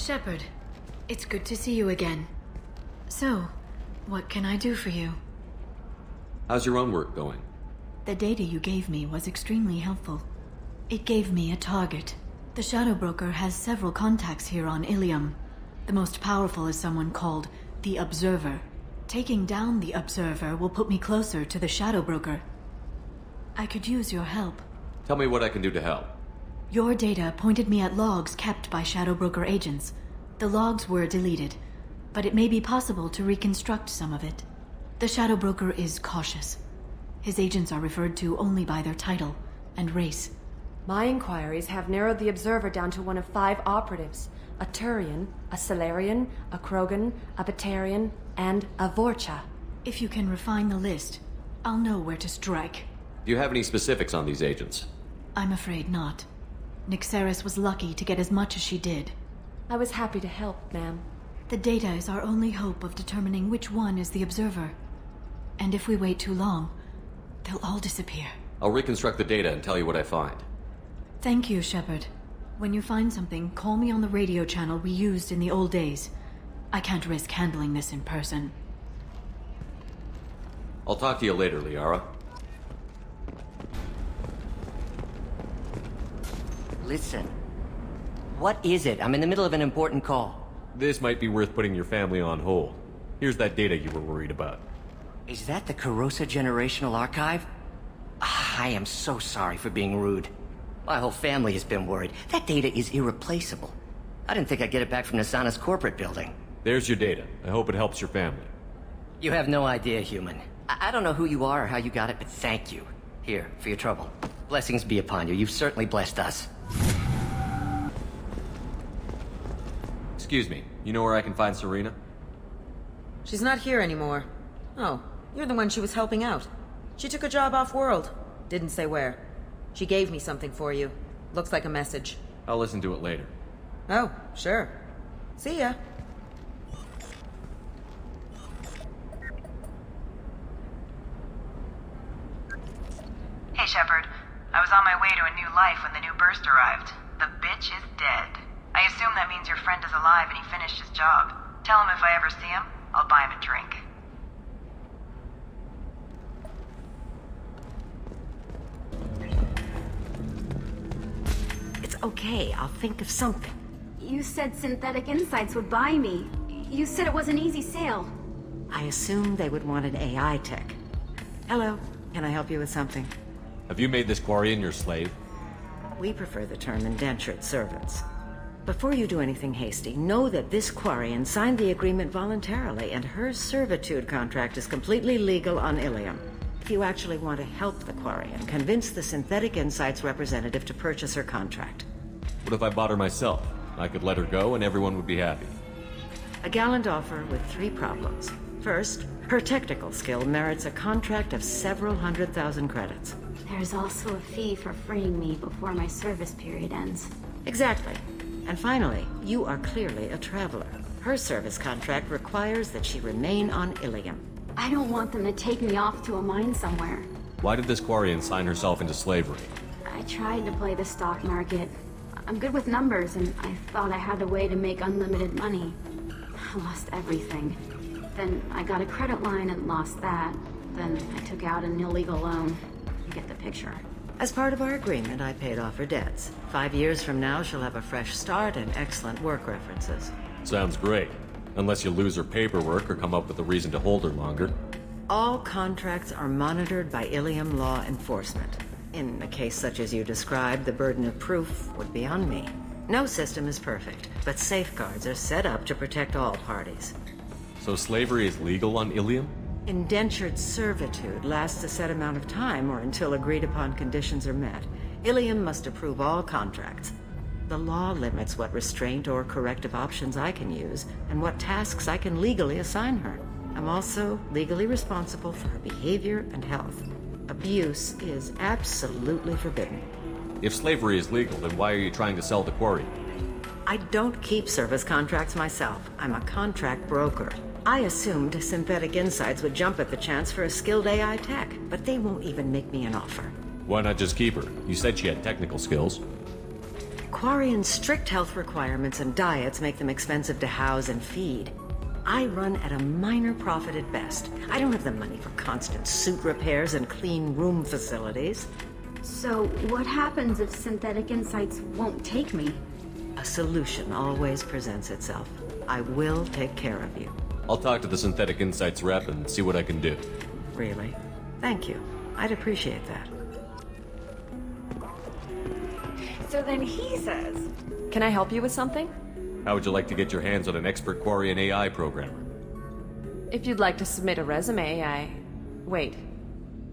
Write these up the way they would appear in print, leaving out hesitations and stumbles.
Shepard, it's good to see you again. So, what can I do for you? How's your own work going? The data you gave me was extremely helpful. It gave me a target. The Shadow Broker has several contacts here on Ilium. The most powerful is someone called the Observer. Taking down the Observer will put me closer to the Shadow Broker. I could use your help. Tell me what I can do to help. Your data pointed me at logs kept by Shadow Broker agents. The logs were deleted, but it may be possible to reconstruct some of it. The Shadow Broker is cautious. His agents are referred to only by their title and race. My inquiries have narrowed the Observer down to one of 5 operatives. A Turian, a Solarian, a Krogan, a Batarian, and a Vorcha. If you can refine the list, I'll know where to strike. Do you have any specifics on these agents? I'm afraid not. Nyxeris was lucky to get as much as she did. I was happy to help, ma'am. The data is our only hope of determining which one is the Observer. And if we wait too long, they'll all disappear. I'll reconstruct the data and tell you what I find. Thank you, Shepard. When you find something, call me on the radio channel we used in the old days. I can't risk handling this in person. I'll talk to you later, Liara. Listen. What is it? I'm in the middle of an important call. This might be worth putting your family on hold. Here's that data you were worried about. Is that the Corrosa Generational Archive? I am so sorry for being rude. My whole family has been worried. That data is irreplaceable. I didn't think I'd get it back from Nasana's corporate building. There's your data. I hope it helps your family. You have no idea, human. I don't know who you are or how you got it, but thank you. Here, for your trouble. Blessings be upon you. You've certainly blessed us. Excuse me, you know where I can find Serena? She's not here anymore. Oh, you're the one she was helping out. She took a job off-world. Didn't say where. She gave me something for you. Looks like a message. I'll listen to it later. Oh, sure. See ya. Hey, Shepard. I was on my way to a new life when the new burst arrived. The bitch is dead. I assume that means your friend is alive and he finished his job. Tell him if I ever see him, I'll buy him a drink. It's okay, I'll think of something. You said Synthetic Insights would buy me. You said it was an easy sale. I assumed they would want an AI tech. Hello, can I help you with something? Have you made this Quarian your slave? We prefer the term indentured servants. Before you do anything hasty, know that this Quarian signed the agreement voluntarily, and her servitude contract is completely legal on Ilium. If you actually want to help the Quarian, convince the Synthetic Insights representative to purchase her contract. What if I bought her myself? I could let her go and everyone would be happy. A gallant offer with 3 problems. First, her technical skill merits a contract of several 100,000 credits. There's also a fee for freeing me before my service period ends. Exactly. And finally, you are clearly a traveler. Her service contract requires that she remain on Ilium. I don't want them to take me off to a mine somewhere. Why did this Quarian sign herself into slavery? I tried to play the stock market. I'm good with numbers, and I thought I had a way to make unlimited money. I lost everything. Then I got a credit line and lost that. Then I took out an illegal loan. You get the picture. As part of our agreement, I paid off her debts. 5 years from now, she'll have a fresh start and excellent work references. Sounds great. Unless you lose her paperwork or come up with a reason to hold her longer. All contracts are monitored by Ilium law enforcement. In a case such as you described, the burden of proof would be on me. No system is perfect, but safeguards are set up to protect all parties. So slavery is legal on Ilium? Indentured servitude lasts a set amount of time or until agreed-upon conditions are met. Ilium must approve all contracts. The law limits what restraint or corrective options I can use and what tasks I can legally assign her. I'm also legally responsible for her behavior and health. Abuse is absolutely forbidden. If slavery is legal, then why are you trying to sell the quarry? I don't keep service contracts myself. I'm a contract broker. I assumed Synthetic Insights would jump at the chance for a skilled AI tech, but they won't even make me an offer. Why not just keep her? You said she had technical skills. Quarian's strict health requirements and diets make them expensive to house and feed. I run at a minor profit at best. I don't have the money for constant suit repairs and clean room facilities. So, what happens if synthetic insights won't take me? A solution always presents itself. I will take care of you. I'll talk to the Synthetic Insights rep and see what I can do. Really? Thank you. I'd appreciate that. So then he says, "Can I help you with something?" How would you like to get your hands on an expert Quarian AI programmer? If you'd like to submit a resume, Wait.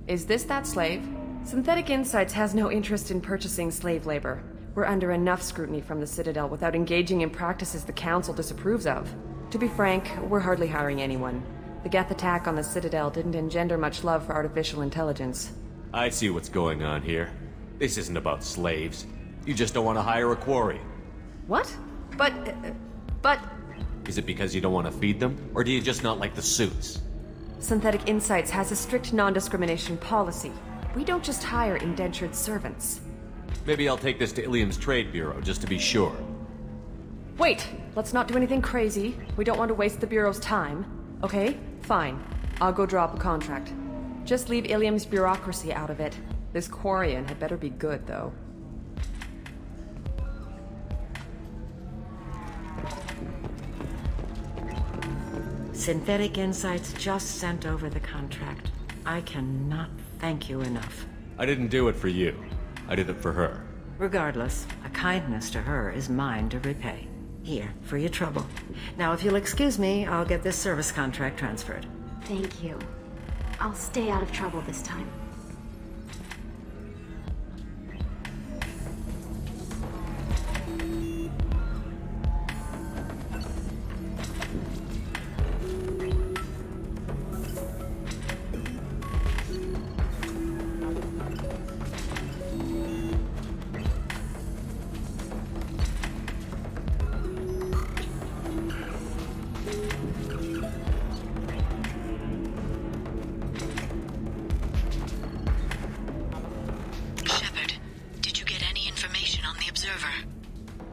Is this that slave? Synthetic Insights has no interest in purchasing slave labor. We're under enough scrutiny from the Citadel without engaging in practices the Council disapproves of. To be frank, we're hardly hiring anyone. The Geth attack on the Citadel didn't engender much love for artificial intelligence. I see what's going on here. This isn't about slaves. You just don't want to hire a quarry. What? But... Is it because you don't want to feed them? Or do you just not like the suits? Synthetic Insights has a strict non-discrimination policy. We don't just hire indentured servants. Maybe I'll take this to Ilium's Trade Bureau, just to be sure. Wait! Let's not do anything crazy. We don't want to waste the Bureau's time. Okay? Fine. I'll go drop a contract. Just leave Ilium's bureaucracy out of it. This Quarian had better be good, though. Synthetic Insights just sent over the contract. I cannot thank you enough. I didn't do it for you. I did it for her. Regardless, a kindness to her is mine to repay. Here, for your trouble. Now, if you'll excuse me, I'll get this service contract transferred. Thank you. I'll stay out of trouble this time.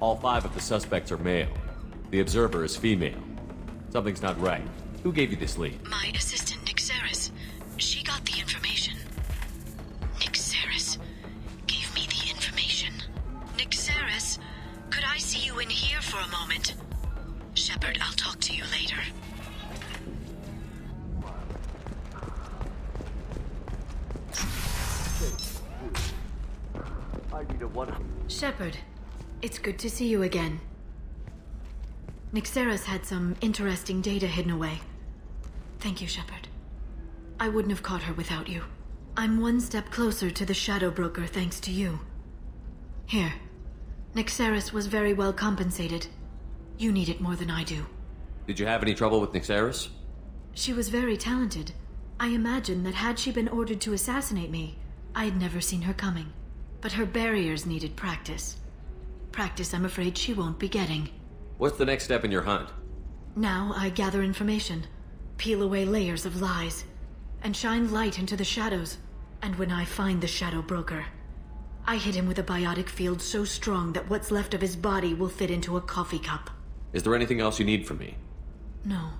All 5 of the suspects are male. The Observer is female. Something's not right. Who gave you this lead? My assistant, Nixeris. She got the information. Nixeris gave me the information. Nixeris, could I see you in here for a moment? Shepard, I'll talk to you later. Shepard, it's good to see you again. Nixeris had some interesting data hidden away. Thank you, Shepard. I wouldn't have caught her without you. I'm one step closer to the Shadow Broker thanks to you. Here. Nixeris was very well compensated. You need it more than I do. Did you have any trouble with Nixeris? She was very talented. I imagine that had she been ordered to assassinate me, I had never seen her coming. But her barriers needed practice. Practice I'm afraid she won't be getting. What's the next step in your hunt? Now I gather information, peel away layers of lies, and shine light into the shadows. And when I find the Shadow Broker, I hit him with a biotic field so strong that what's left of his body will fit into a coffee cup. Is there anything else you need from me? No.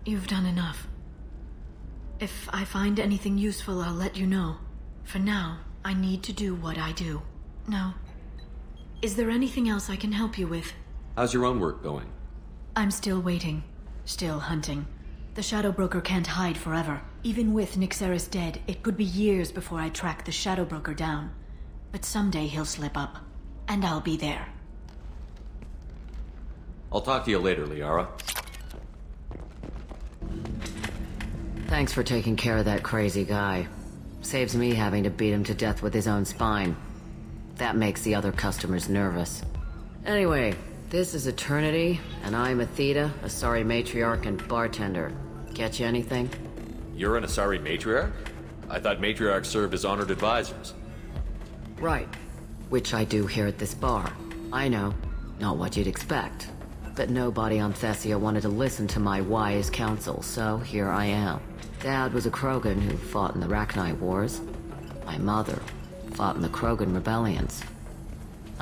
You've done enough. If I find anything useful, I'll let you know. For now, I need to do what I do. Now, is there anything else I can help you with? How's your own work going? I'm still waiting. Still hunting. The Shadow Broker can't hide forever. Even with Nixeris dead, it could be years before I track the Shadow Broker down. But someday he'll slip up. And I'll be there. I'll talk to you later, Liara. Thanks for taking care of that crazy guy. Saves me having to beat him to death with his own spine. That makes the other customers nervous. Anyway, this is Eternity, and I'm Athena, Asari matriarch and bartender. Get you anything? You're an Asari matriarch? I thought matriarchs served as honored advisors. Right. Which I do here at this bar. I know. Not what you'd expect. But nobody on Thessia wanted to listen to my wise counsel, so here I am. Dad was a Krogan who fought in the Rachni Wars. My mother fought in the Krogan rebellions.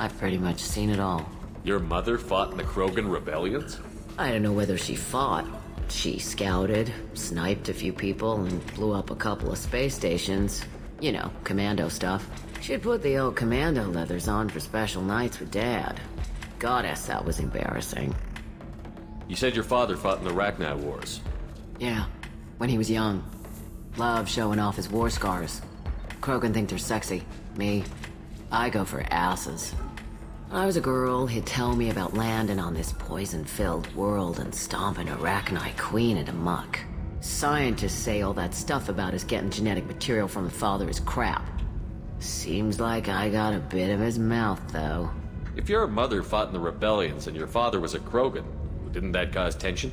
I've pretty much seen it all. Your mother fought in the Krogan rebellions? I don't know whether she fought. She scouted, sniped a few people, and blew up a couple of space stations. You know, commando stuff. She'd put the old commando leathers on for special nights with Dad. Goddess, that was embarrassing. You said your father fought in the Rachni Wars. Yeah, when he was young. Loved showing off his war scars. Krogan think they're sexy. Me, I go for asses. When I was a girl, he'd tell me about landing on this poison-filled world and stomping a Rachni queen into muck. Scientists say all that stuff about us getting genetic material from the father is crap. Seems like I got a bit of his mouth, though. If your mother fought in the rebellions and your father was a Krogan, didn't that cause tension?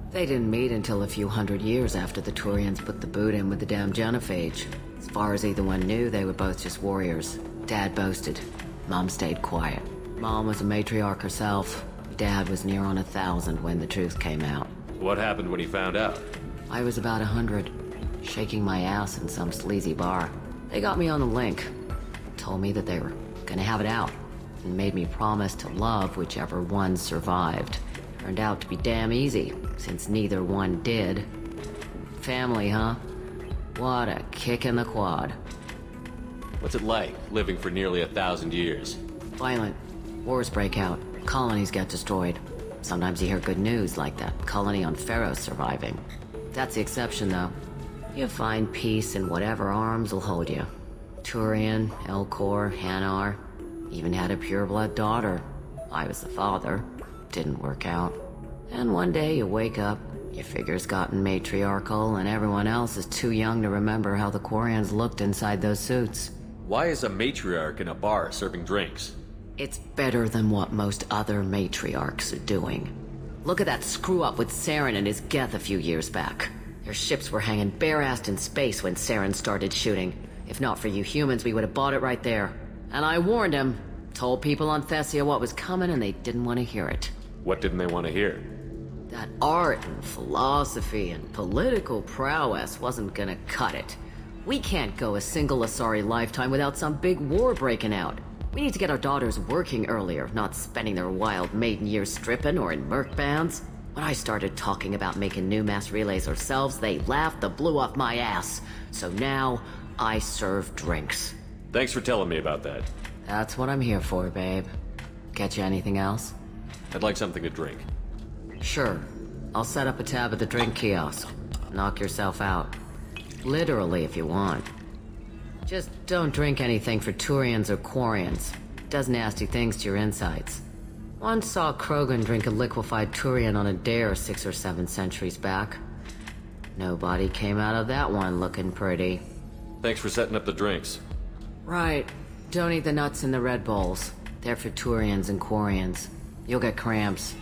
They didn't meet until a few hundred years after the Turians put the boot in with the damn genophage. As far as either one knew, they were both just warriors. Dad boasted. Mom stayed quiet. Mom was a matriarch herself. Dad was near on 1,000 when the truth came out. What happened when he found out? I was about 100, shaking my ass in some sleazy bar. They got me on the link. Told me that they were gonna have it out, and made me promise to love whichever one survived. Turned out to be damn easy, since neither one did. Family, huh? What a kick in the quad. What's it like, living for nearly 1,000 years? Violent. Wars break out. Colonies get destroyed. Sometimes you hear good news, like that colony on Pharaoh surviving. That's the exception, though. You find peace in whatever arms will hold you. Turian, Elcor, Hanar. Even had a pureblood daughter. I was the father. Didn't work out. And one day you wake up, your figure's gotten matriarchal, and everyone else is too young to remember how the Quarians looked inside those suits. Why is a matriarch in a bar serving drinks? It's better than what most other matriarchs are doing. Look at that screw-up with Saren and his Geth a few years back. Their ships were hanging bare-assed in space when Saren started shooting. If not for you humans, we would have bought it right there. And I warned him. Told people on Thessia what was coming, and they didn't want to hear it. What didn't they want to hear? That art and philosophy and political prowess wasn't gonna cut it. We can't go a single Asari lifetime without some big war breaking out. We need to get our daughters working earlier, not spending their wild maiden years stripping or in merc bands. When I started talking about making new mass relays ourselves, they laughed the blue off my ass. So now, I serve drinks. Thanks for telling me about that. That's what I'm here for, babe. Get you anything else? I'd like something to drink. Sure. I'll set up a tab at the drink kiosk. Knock yourself out. Literally, if you want. Just don't drink anything for Turians or Quarians. Does nasty things to your insides. Once saw Krogan drink a liquefied Turian on a dare 6 or 7 centuries back. Nobody came out of that one looking pretty. Thanks for setting up the drinks. Right. Don't eat the nuts in the Red Bulls. They're for Turians and Quarians. You'll get cramps.